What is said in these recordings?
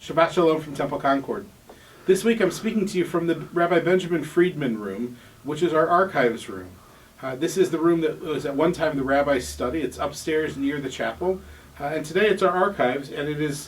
Shabbat Shalom from Temple Concord. This week I'm speaking to you from the Rabbi Benjamin Friedman room, which is our archives room. This is the room that was at one time the rabbi's study. It's upstairs near the chapel. And today it's our archives, and it is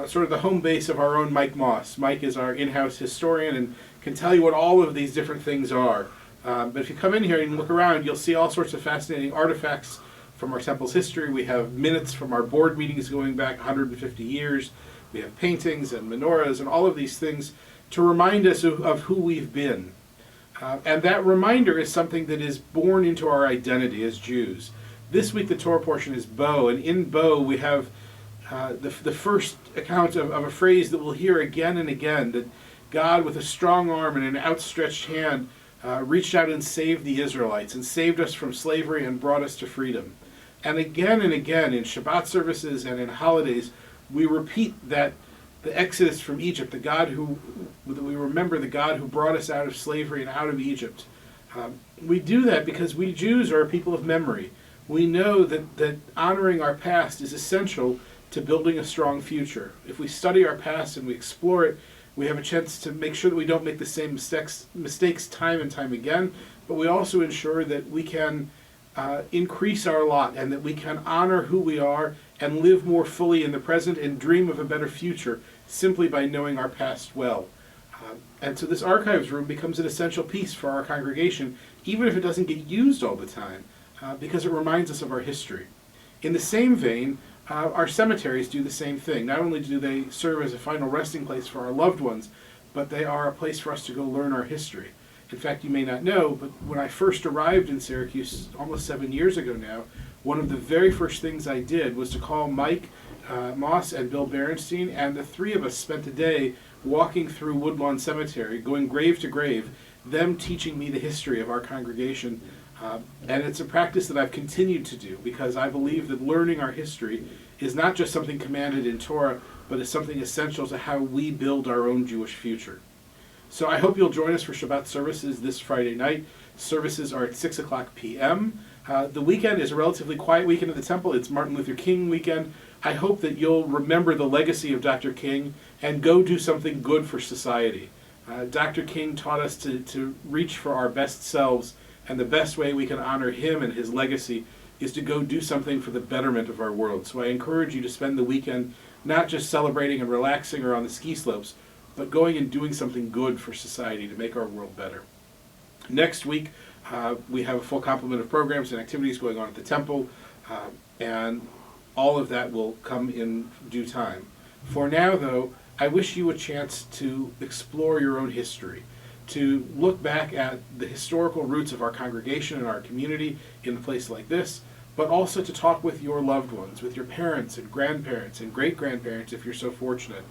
sort of the home base of our own Mike Moss. Mike is our in-house historian and can tell you what all of these different things are. But if you come in here and look around, you'll see all sorts of fascinating artifacts from our temple's history. We have minutes from our board meetings going back 150 years. We have paintings and menorahs and all of these things to remind us of who we've been. And that reminder is something that is born into our identity as Jews. This week the Torah portion is Bo, and in Bo we have the first account of a phrase that we'll hear again and again, that God with a strong arm and an outstretched hand reached out and saved the Israelites and saved us from slavery and brought us to freedom. And again in Shabbat services and in holidays, we repeat that the Exodus from Egypt, we remember the God who brought us out of slavery and out of Egypt. We do that because we Jews are a people of memory. We know that honoring our past is essential to building a strong future. If we study our past and we explore it, we have a chance to make sure that we don't make the same mistakes time and time again, but we also ensure that we can increase our lot and that we can honor who we are and live more fully in the present and dream of a better future simply by knowing our past well. And so this archives room becomes an essential piece for our congregation, even if it doesn't get used all the time, because it reminds us of our history. In the same vein, our cemeteries do the same thing. Not only do they serve as a final resting place for our loved ones, but they are a place for us to go learn our history. In fact, you may not know, but when I first arrived in Syracuse almost 7 years ago now, one of the very first things I did was to call Mike Moss and Bill Berenstein, and the three of us spent a day walking through Woodlawn Cemetery, going grave to grave, them teaching me the history of our congregation. And it's a practice that I've continued to do because I believe that learning our history is not just something commanded in Torah, but is something essential to how we build our own Jewish future. So I hope you'll join us for Shabbat services this Friday night. Services are at 6 o'clock p.m. The weekend is a relatively quiet weekend at the temple. It's Martin Luther King weekend. I hope that you'll remember the legacy of Dr. King and go do something good for society. Dr. King taught us to reach for our best selves, and the best way we can honor him and his legacy is to go do something for the betterment of our world. So I encourage you to spend the weekend not just celebrating and relaxing or on the ski slopes, but going and doing something good for society to make our world better. Next week, we have a full complement of programs and activities going on at the temple, and all of that will come in due time. For now, though, I wish you a chance to explore your own history, to look back at the historical roots of our congregation and our community in a place like this, but also to talk with your loved ones, with your parents and grandparents and great-grandparents if you're so fortunate,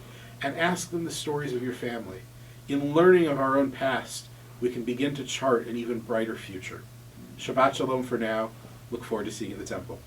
and ask them the stories of your family. In learning of our own past, we can begin to chart an even brighter future. Shabbat Shalom for now. Look forward to seeing you in the temple.